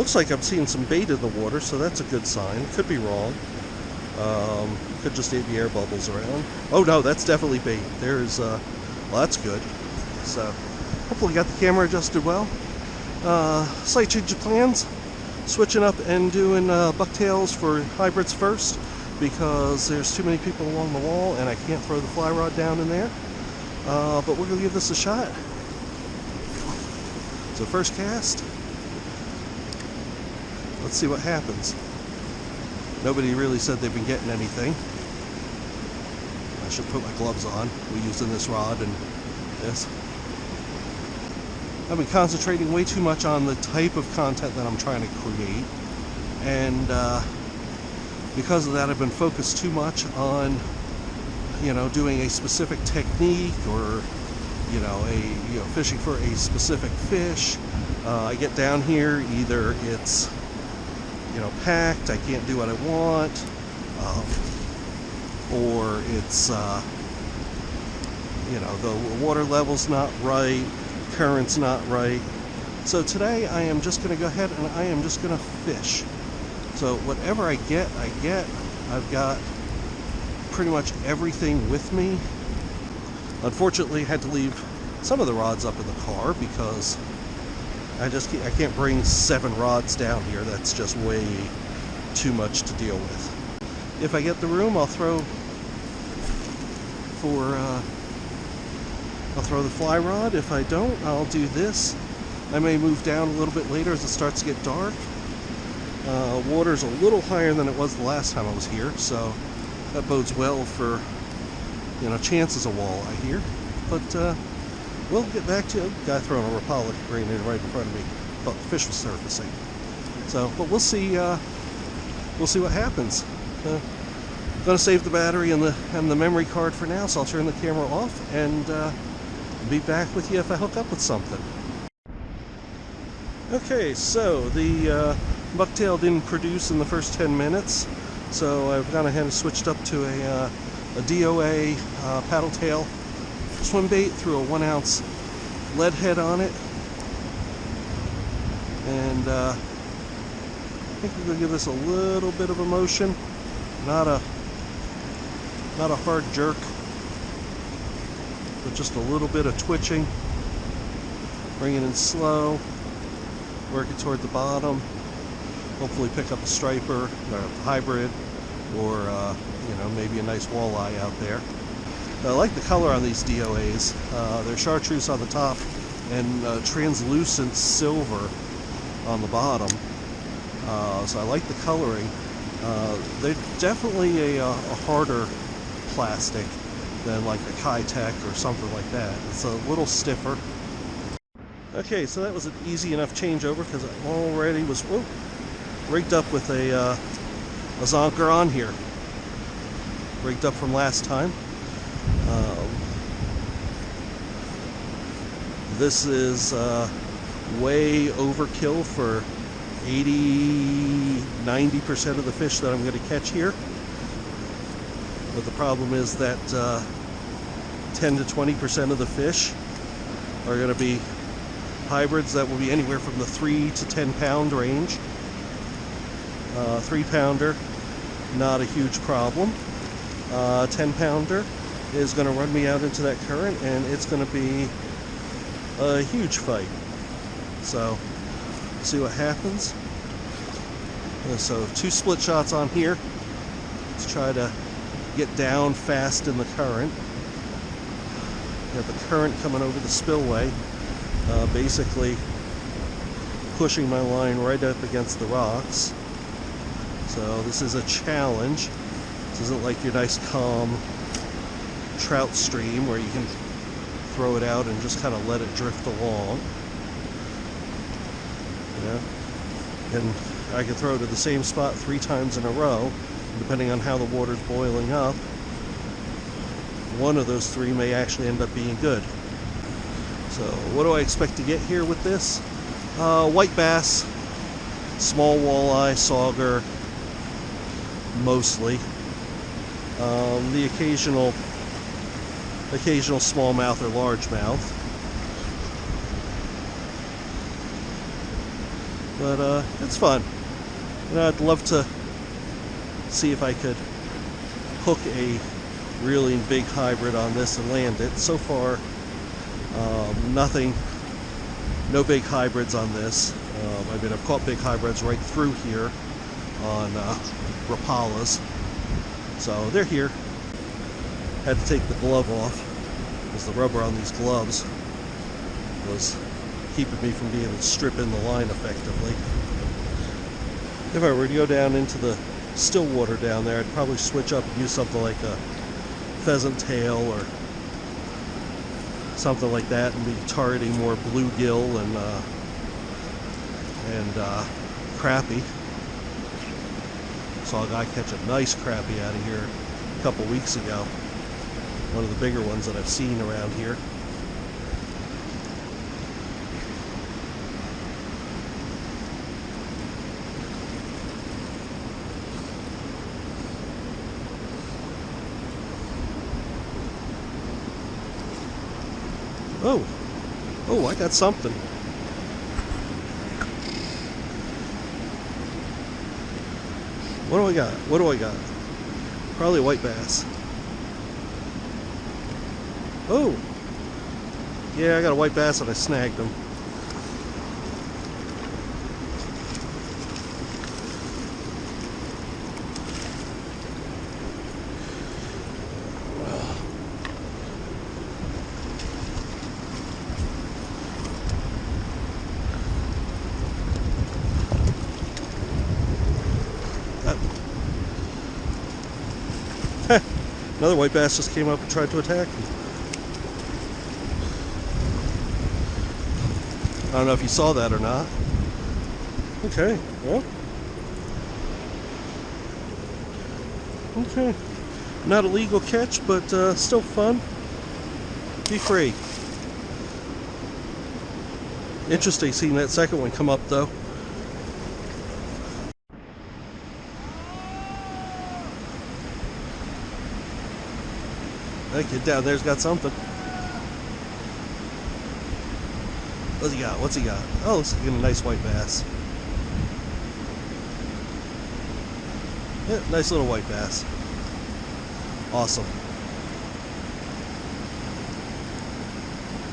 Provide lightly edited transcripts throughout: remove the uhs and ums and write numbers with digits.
looks like I'm seeing some bait in the water, so that's a good sign. Could be wrong. Could just be air bubbles around. Oh no, that's definitely bait. There's, well, that's good. So, hopefully got the camera adjusted well. Slight change of plans. Switching up and doing bucktails for hybrids first, because there's too many people along the wall and I can't throw the fly rod down in there. But we're going to give this a shot. So first cast. Let's see what happens. Nobody really said they've been getting anything. I should put my gloves on. We're using this rod and this. I've been concentrating way too much on the type of content that I'm trying to create, and because of that I've been focused too much on, you know, doing a specific technique or, you know, fishing for a specific fish. I get down here, either it's, you know, packed, I can't do what I want, or it's, you know, the water level's not right, current's not right. So today I am just going to go ahead and I am just going to fish. So whatever I get, I've got pretty much everything with me. Unfortunately, I had to leave some of the rods up in the car because I can't bring 7 rods down here. That's just way too much to deal with. If I get the room, I'll throw the fly rod. If I don't, I'll do this. I may move down a little bit later as it starts to get dark. Water's a little higher than it was the last time I was here, so that bodes well for, you know, chances of walleye here. But we'll get back to it. Guy throwing a Rapala right in front of me. Thought the fish was surfacing. So, but we'll see. We'll see what happens. Gonna save the battery and the memory card for now, so I'll turn the camera off and be back with you if I hook up with something. Okay, so the bucktail didn't produce in the first 10 minutes, so I've gone ahead and switched up to a DOA paddle tail swim bait, threw a 1 ounce lead head on it, and I think we're gonna give this a little bit of a motion, not a hard jerk, but just a little bit of twitching. Bring it in slow, work it toward the bottom, hopefully pick up a striper, or a hybrid, or you know, maybe a nice walleye out there. I like the color on these DOAs. They're chartreuse on the top and translucent silver on the bottom. So I like the coloring. They're definitely a harder plastic than like a Kitech or something like that. It's a little stiffer. Okay, so that was an easy enough changeover because I already was rigged up with a sauger on here. Rigged up from last time. This is way overkill for 80-90% of the fish that I'm going to catch here. But the problem is that 10 to 20% of the fish are going to be hybrids that will be anywhere from the 3 to 10 pound range. 3 pounder, not a huge problem. 10 pounder is going to run me out into that current, and it's going to be a huge fight. So, see what happens. So 2 split shots on here. Let's try to get down fast in the current. Got the current coming over the spillway, basically pushing my line right up against the rocks. So this is a challenge. This isn't like your nice calm trout stream where you can throw it out and just kind of let it drift along. Yeah. And I can throw it to the same spot 3 times in a row, depending on how the water's boiling up. One of those 3 may actually end up being good. So what do I expect to get here with this? White bass, small walleye, sauger, mostly. The occasional smallmouth or largemouth. But it's fun. I'd love to see if I could hook a really big hybrid on this and land it. So far, nothing, no big hybrids on this. I mean, I've caught big hybrids right through here on Rapalas. So they're here. Had to take the glove off because the rubber on these gloves was keeping me from being able to strip in the line effectively. If I were to go down into the still water down there, I'd probably switch up and use something like a pheasant tail or something like that, and be targeting more bluegill and crappie. Saw a guy catch a nice crappie out of here a couple weeks ago. One of the bigger ones that I've seen around here. Oh, I got something. What do I got? What do I got? Probably a white bass. Oh! Yeah, I got a white bass and I snagged him. Another white bass just came up and tried to attack me. I don't know if you saw that or not. Okay, well. Okay. Not a legal catch, but still fun. Be free. Interesting seeing that second one come up, though. That kid down there's got something. What's he got? What's he got? Oh, looks like a nice white bass. Yeah, nice little white bass. Awesome.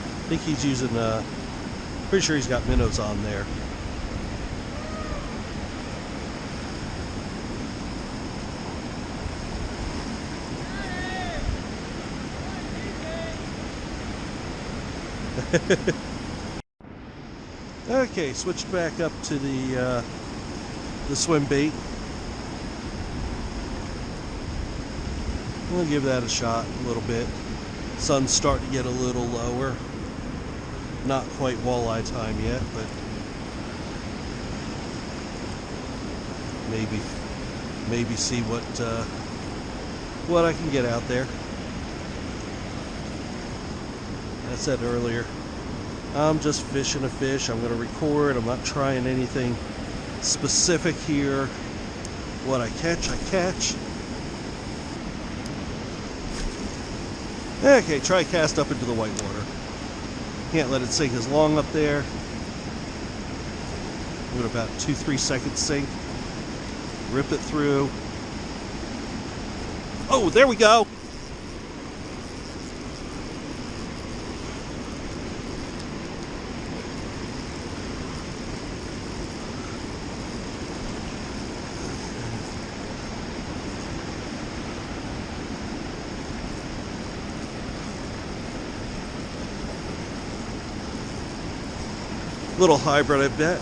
I think he's using, pretty sure he's got minnows on there. Okay, switched back up to the swim bait. I'm gonna give that a shot a little bit. Sun's starting to get a little lower. Not quite walleye time yet, but maybe see what I can get out there. I said earlier, I'm just fishing a fish. I'm going to record. I'm not trying anything specific here. What I catch, I catch. Okay, try cast up into the white water. Can't let it sink as long up there. Give it about 2-3 seconds sink. Rip it through. Oh, there we go. Little hybrid, I bet.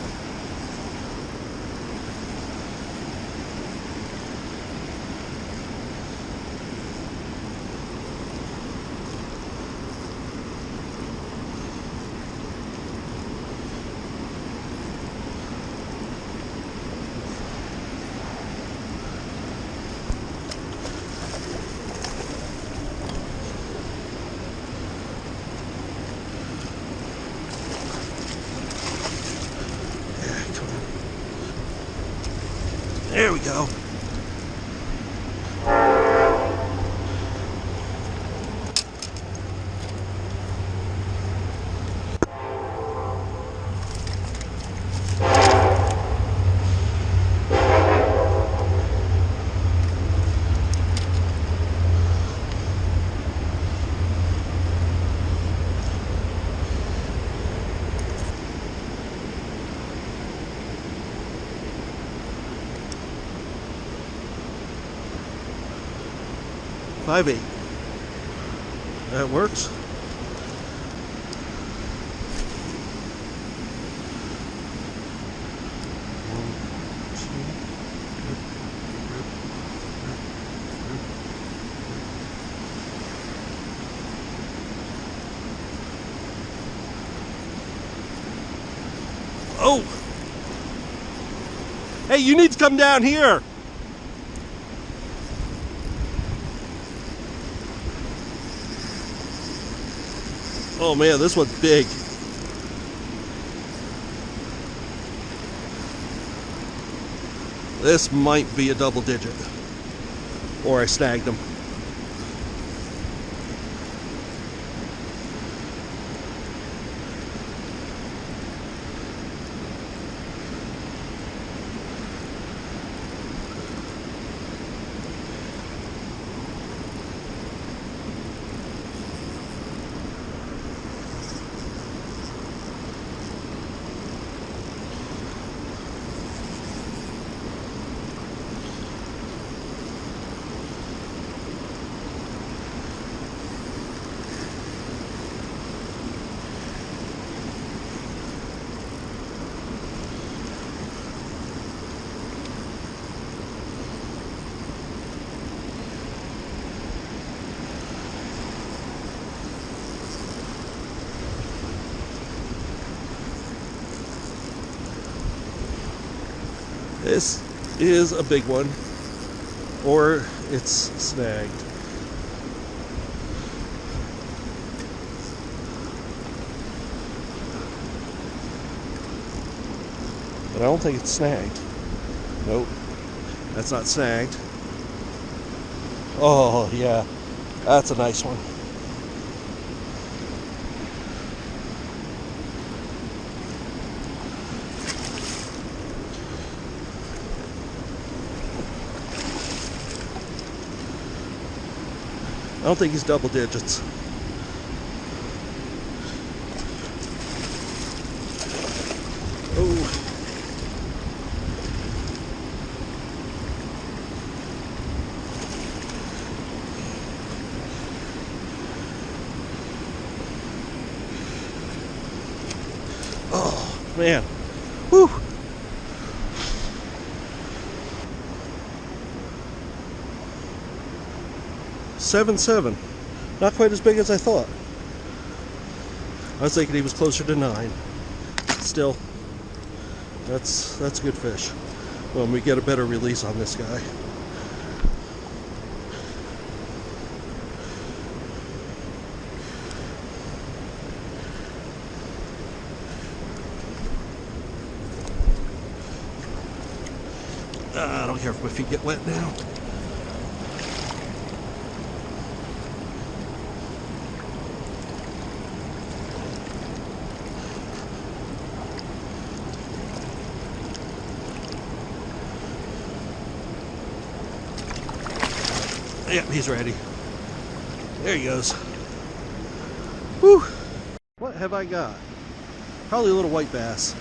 There we go. 5/8. That works. Oh! Hey, you need to come down here! Oh man, this one's big. This might be a double digit. Or I snagged him. This is a big one, or it's snagged. But I don't think it's snagged. Nope, that's not snagged. Oh yeah, that's a nice one. I don't think he's double digits. Oh. Oh, man. Whew. $7.7. Not quite as big as I thought. I was thinking he was closer to 9. Still, that's a good fish. When we get a better release on this guy. I don't care if my feet get wet now. Yep, he's ready. There he goes. Whew. What have I got? Probably a little white bass.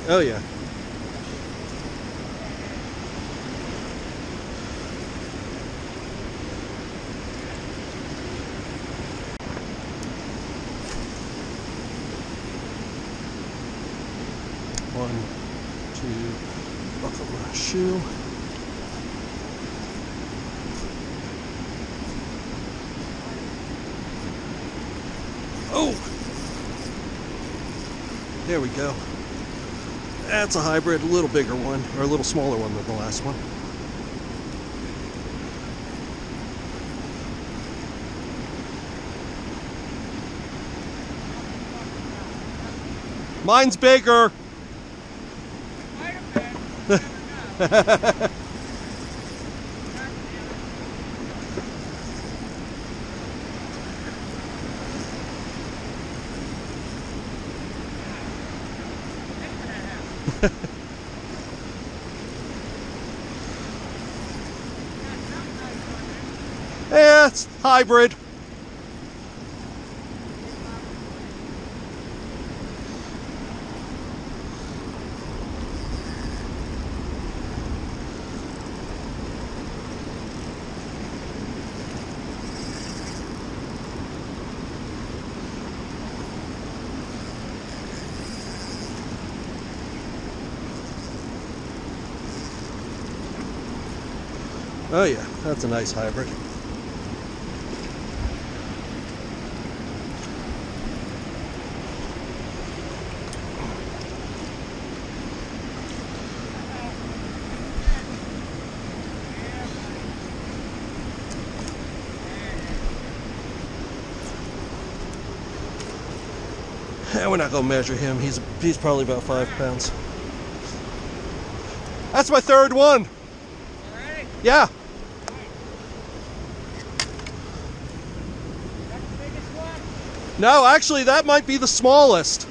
Oh yeah. One, two, buckle my shoe. Oh! There we go. That's a hybrid, a little bigger one, or a little smaller one than the last one. Mine's bigger! Yeah, it's hybrid. Oh yeah, that's a nice hybrid. We're not gonna measure him. He's probably about 5 pounds. That's my third one. Alright. Yeah. That's the biggest one? No, actually, that might be the smallest.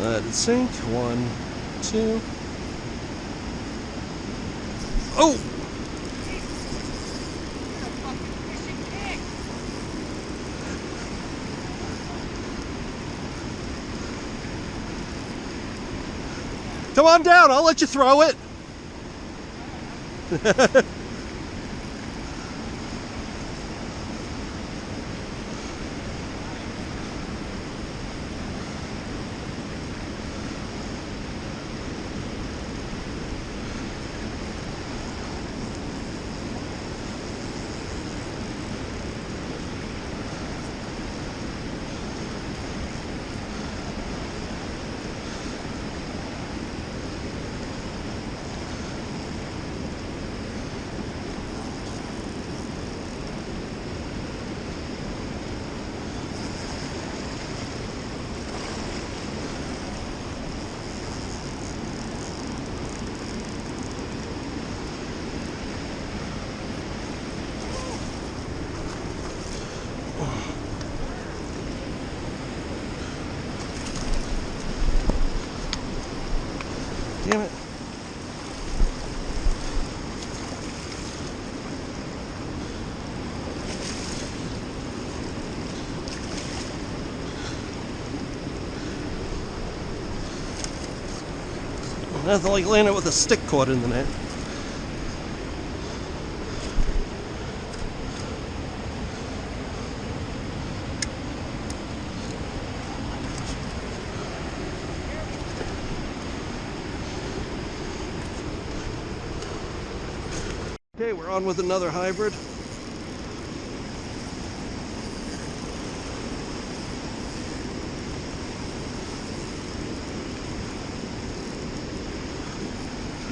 Let it sink. 1, 2. Oh! Come on down, I'll let you throw it. Damn it. Nothing like landing with a stick caught in the net. Okay, we're on with another hybrid.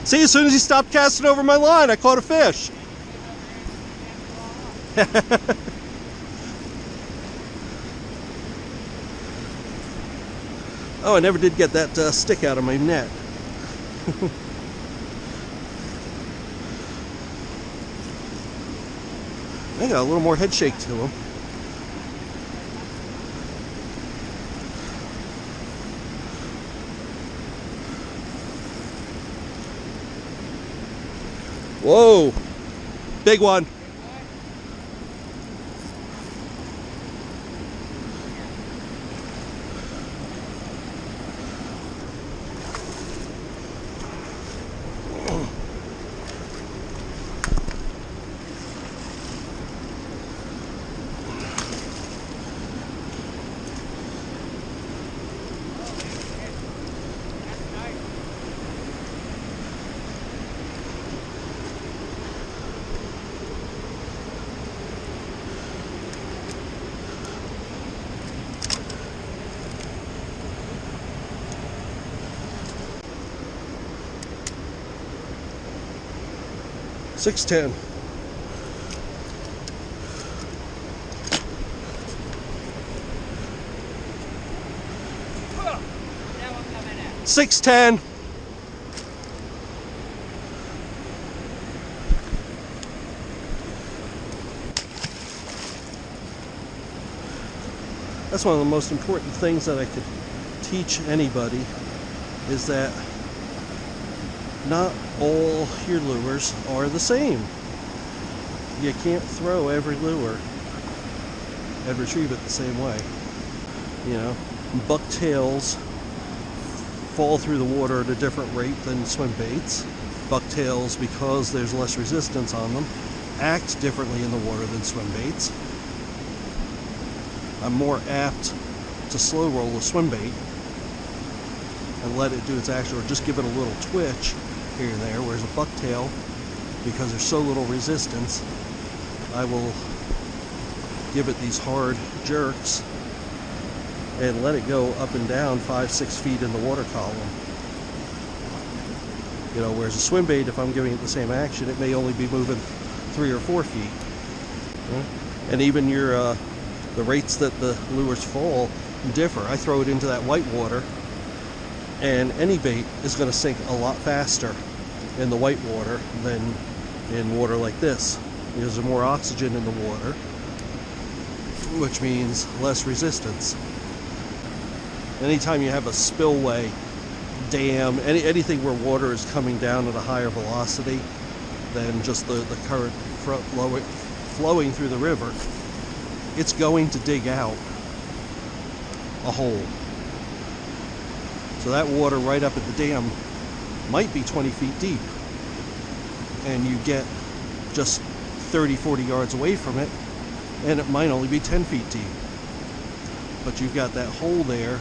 See, as soon as he stopped casting over my line, I caught a fish. Oh, I never did get that stick out of my net. I got a little more head shake to him. Whoa, big one. $6.10. $6.10. That's one of the most important things that I could teach anybody, is that not all your lures are the same. You can't throw every lure and retrieve it the same way. You know, bucktails fall through the water at a different rate than swim baits. Bucktails, because there's less resistance on them, act differently in the water than swim baits. I'm more apt to slow roll a swim bait and let it do its action, or just give it a little twitch here and there, whereas a bucktail, because there's so little resistance, I will give it these hard jerks and let it go up and down 5-6 feet in the water column. You know, whereas a swim bait, if I'm giving it the same action, it may only be moving 3 or 4 feet. And even your the rates that the lures fall differ. I throw it into that white water, and any bait is going to sink a lot faster in the white water than in water like this, because there's more oxygen in the water, which means less resistance. Anytime you have a spillway, dam, anything where water is coming down at a higher velocity than just the current flowing through the river, it's going to dig out a hole. So that water right up at the dam might be 20 feet deep, and you get just 30-40 yards away from it, and it might only be 10 feet deep. But you've got that hole there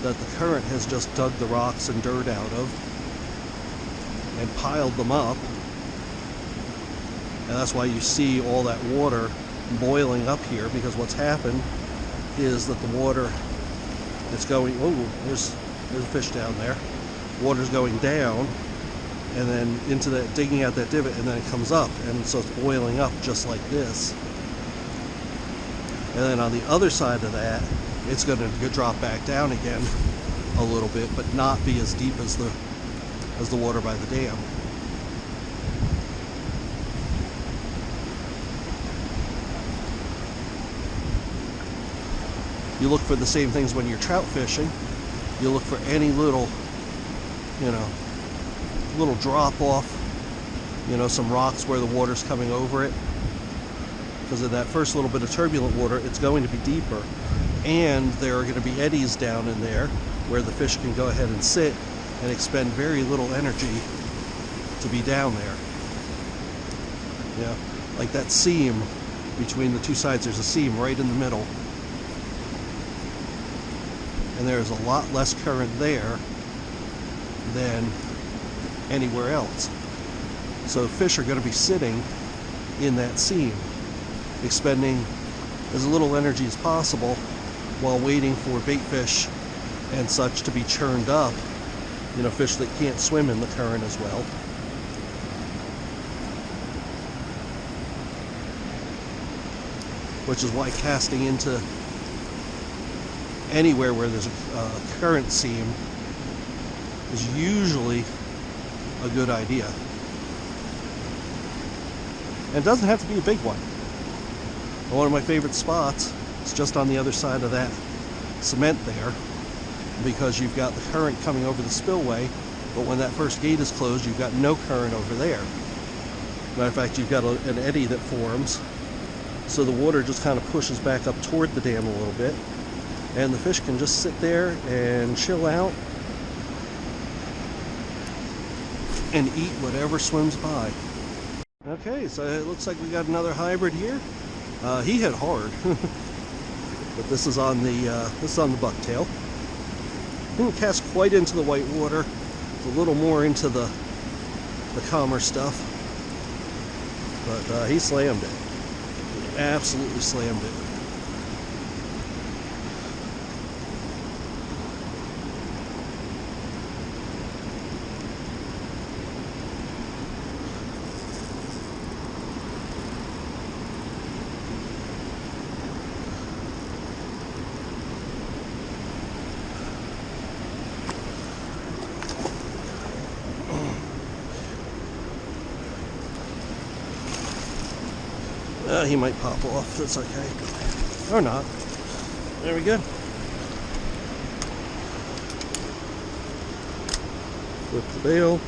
that the current has just dug the rocks and dirt out of and piled them up, and that's why you see all that water boiling up here, because what's happened is that the water is going, oh, there's a fish down there, water's going down and then into that, digging out that divot, and then it comes up, and so it's boiling up just like this. And then on the other side of that, it's going to drop back down again a little bit, but not be as deep as the water by the dam. You look for the same things when you're trout fishing. You look for any little, little drop off, some rocks where the water's coming over it. Because of that first little bit of turbulent water, it's going to be deeper. And there are going to be eddies down in there where the fish can go ahead and sit and expend very little energy to be down there. Yeah, like that seam between the two sides, there's a seam right in the middle. And there's a lot less current there than anywhere else. So fish are going to be sitting in that seam, expending as little energy as possible while waiting for bait fish and such to be churned up, fish that can't swim in the current as well. Which is why casting into anywhere where there's a current seam is usually a good idea. And it doesn't have to be a big one. One of my favorite spots is just on the other side of that cement there, because you've got the current coming over the spillway, but when that first gate is closed, you've got no current over there. Matter of fact, you've got an eddy that forms, so the water just kind of pushes back up toward the dam a little bit, and the fish can just sit there and chill out and eat whatever swims by. Okay, so it looks like we got another hybrid here. He hit hard, but this is on the bucktail. Didn't cast quite into the white water. It's a little more into the calmer stuff, but he slammed it. He absolutely slammed it. He might pop off, that's okay. Or not. There we go. Flip the bail.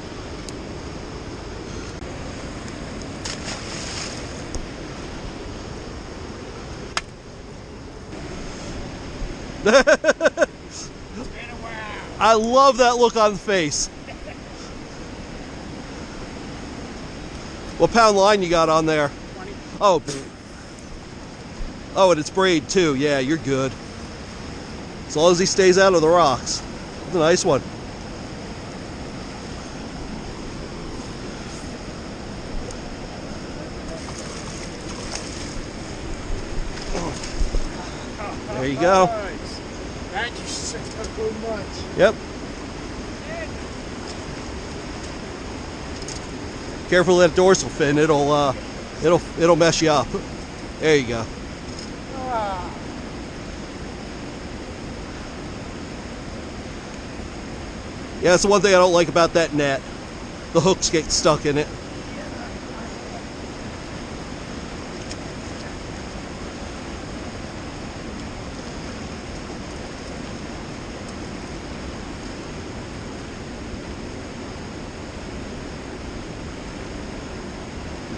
I love that look on the face. What pound line you got on there? 20. Oh, oh, and it's braid too. Yeah, you're good. As long as he stays out of the rocks. It's a nice one. There you go. Thank you so much. Yep. Careful of that dorsal fin. It'll mess you up. There you go. Yeah, that's the one thing I don't like about that net. The hooks get stuck in it.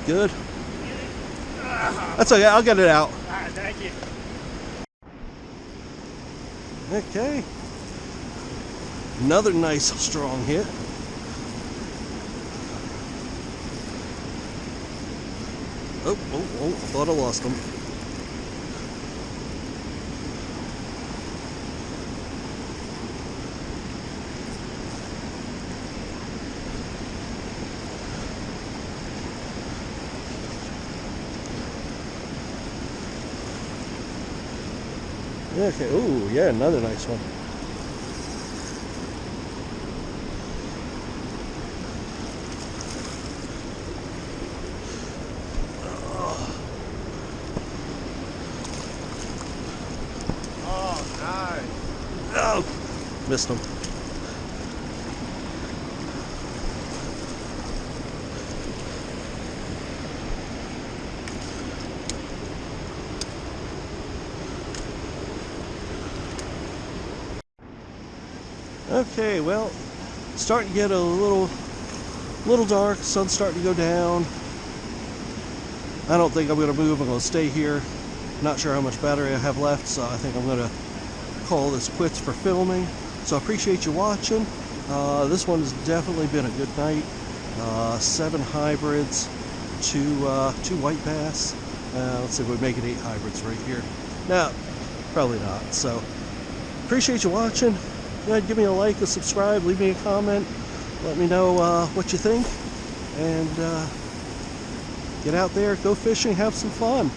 Good. That's okay, I'll get it out. Alright, thank you. Okay. Another nice strong hit. Oh, I thought I lost him. Okay, ooh, yeah, another nice one. Oh, nice. Oh, missed him. Okay, well, starting to get a little dark. Sun's starting to go down. I don't think I'm going to move. I'm going to stay here. Not sure how much battery I have left, so I think I'm going to call this quits for filming. So I appreciate you watching. This one has definitely been a good night. 7 hybrids, two white bass. Let's see if we make it 8 hybrids right here. No, probably not. So appreciate you watching. Go ahead, give me a like, a subscribe, leave me a comment. Let me know what you think. And get out there, go fishing, have some fun.